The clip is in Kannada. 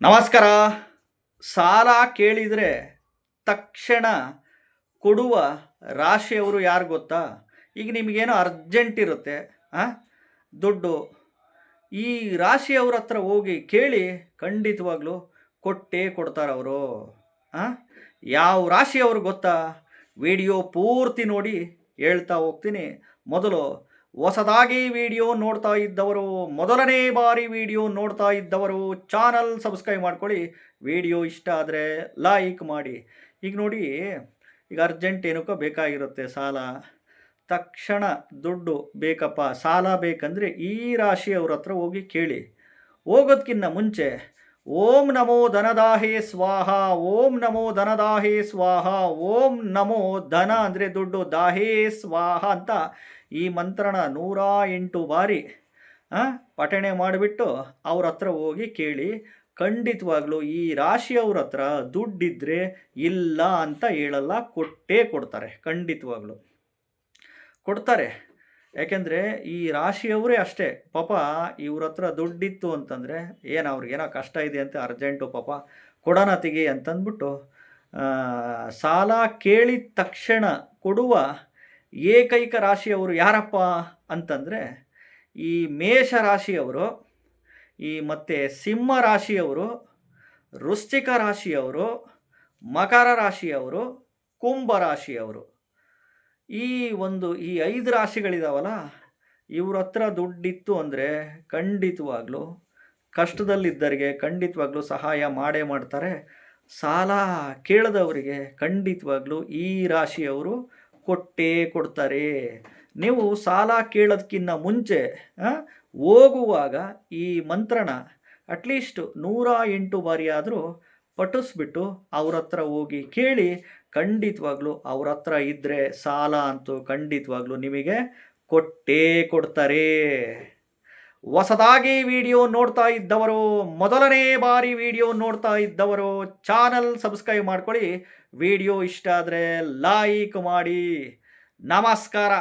ನಮಸ್ಕಾರ. ಸಾಲ ಕೇಳಿದರೆ ತಕ್ಷಣ ಕೊಡುವ ರಾಶಿಯವರು ಯಾರು ಗೊತ್ತಾ? ಈಗ ನಿಮಗೇನೋ ಅರ್ಜೆಂಟ್ ಇರುತ್ತೆ, ದುಡ್ಡು. ಈ ರಾಶಿಯವ್ರ ಹತ್ರ ಹೋಗಿ ಕೇಳಿ, ಖಂಡಿತವಾಗ್ಲೂ ಕೊಟ್ಟೇ ಕೊಡ್ತಾರವರು. ಯಾವ ರಾಶಿಯವರು ಗೊತ್ತಾ? ವಿಡಿಯೋ ಪೂರ್ತಿ ನೋಡಿ ಹೇಳ್ತಾ ಹೋಗ್ತೀನಿ. ಮೊದಲು ಹೊಸದಾಗಿ ವಿಡಿಯೋ ನೋಡ್ತಾ ಇದ್ದವರು, ಮೊದಲನೇ ಬಾರಿ ವಿಡಿಯೋ ನೋಡ್ತಾ ಇದ್ದವರು ಚಾನಲ್ ಸಬ್ಸ್ಕ್ರೈಬ್ ಮಾಡ್ಕೊಳ್ಳಿ. ವಿಡಿಯೋ ಇಷ್ಟ ಆದರೆ ಲೈಕ್ ಮಾಡಿ. ಈಗ ನೋಡಿ, ಈಗ ಅರ್ಜೆಂಟ್ ಏನಕ್ಕೋ ಬೇಕಾಗಿರುತ್ತೆ ಸಾಲ, ತಕ್ಷಣ ದುಡ್ಡು ಬೇಕಪ್ಪ, ಸಾಲ ಬೇಕಂದರೆ ಈ ರಾಶಿಯವ್ರ ಹತ್ರ ಹೋಗಿ ಕೇಳಿ. ಹೋಗೋದಕ್ಕಿಂತ ಮುಂಚೆ ಓಂ ನಮೋ ಧನದಾಹೇ ಸ್ವಾಹ, ಓಂ ನಮೋ ಧನದಾಹೇ ಸ್ವಾಹ, ಓಂ ನಮೋ ಧನ ಅಂದರೆ ದುಡ್ಡು, ದಾಹೇ ಸ್ವಾಹ ಅಂತ ಈ ಮಂತ್ರನ 108 ಬಾರಿ ಪಠಣೆ ಮಾಡಿಬಿಟ್ಟು ಅವ್ರ ಹತ್ರ ಹೋಗಿ ಕೇಳಿ. ಖಂಡಿತವಾಗ್ಲೂ ಈ ರಾಶಿಯವ್ರ ಹತ್ರ ದುಡ್ಡಿದ್ರೆ ಇಲ್ಲ ಅಂತ ಹೇಳಲ್ಲ, ಕೊಟ್ಟೇ ಕೊಡ್ತಾರೆ. ಖಂಡಿತವಾಗ್ಲೂ ಕೊಡ್ತಾರೆ. ಯಾಕೆಂದರೆ ಈ ರಾಶಿಯವರೇ ಅಷ್ಟೇ. ಪಾಪ ಇವ್ರ ಹತ್ರ ದುಡ್ಡಿತ್ತು ಅಂತಂದರೆ ಅವ್ರಿಗೇನೋ ಕಷ್ಟ ಇದೆ ಅಂತ ಅರ್ಜೆಂಟು, ಪಾಪ ಕೊಡೋಣ ತೆಗಿ ಅಂತಂದ್ಬಿಟ್ಟು ಸಾಲ ಕೇಳಿದ ತಕ್ಷಣ ಕೊಡುವ ಏಕೈಕ ರಾಶಿಯವರು ಯಾರಪ್ಪ ಅಂತಂದರೆ ಈ ಮೇಷ ರಾಶಿಯವರು, ಮತ್ತು ಸಿಂಹ ರಾಶಿಯವರು, ವೃಶ್ಚಿಕ ರಾಶಿಯವರು, ಮಕರ ರಾಶಿಯವರು, ಕುಂಭ ರಾಶಿಯವರು. ಈ 5 ರಾಶಿಗಳಿದಾವಲ್ಲ, ಇವ್ರ ಹತ್ರ ದುಡ್ಡಿತ್ತು ಅಂದರೆ ಖಂಡಿತವಾಗ್ಲೂ ಕಷ್ಟದಲ್ಲಿದ್ದರಿಗೆ ಖಂಡಿತವಾಗ್ಲೂ ಸಹಾಯ ಮಾಡೇ ಮಾಡ್ತಾರೆ. ಸಾಲ ಕೇಳದವರಿಗೆ ಖಂಡಿತವಾಗ್ಲೂ ಈ ರಾಶಿಯವರು ಕೊಟ್ಟೇ ಕೊಡ್ತಾರೆ. ನೀವು ಸಾಲ ಕೇಳೋದಕ್ಕಿಂತ ಮುಂಚೆ ಹೋಗುವಾಗ ಈ ಮಂತ್ರನ ಅಟ್ಲೀಸ್ಟ್ 108 ಬಾರಿ ಆದರೂ ಪಠಿಸ್ಬಿಟ್ಟು ಅವ್ರ ಹತ್ರ ಹೋಗಿ ಕೇಳಿ. ಖಂಡಿತವಾಗ್ಲೂ ಅವ್ರ ಹತ್ರ ಇದ್ದರೆ ಸಾಲ ಅಂತೂ ಖಂಡಿತವಾಗ್ಲೂ ನಿಮಗೆ ಕೊಟ್ಟೇ ಕೊಡ್ತಾರೆ. ಹೊಸದಾಗಿ ವಿಡಿಯೋ ನೋಡ್ತಾ ಇದ್ದವರು, ಮೊದಲನೇ ಬಾರಿ ವಿಡಿಯೋ ನೋಡ್ತಾ ಇದ್ದವರು ಚಾನಲ್ ಸಬ್ಸ್ಕ್ರೈಬ್ ಮಾಡ್ಕೊಳ್ಳಿ. ವಿಡಿಯೋ ಇಷ್ಟ ಆದರೆ ಲೈಕ್ ಮಾಡಿ. ನಮಸ್ಕಾರ.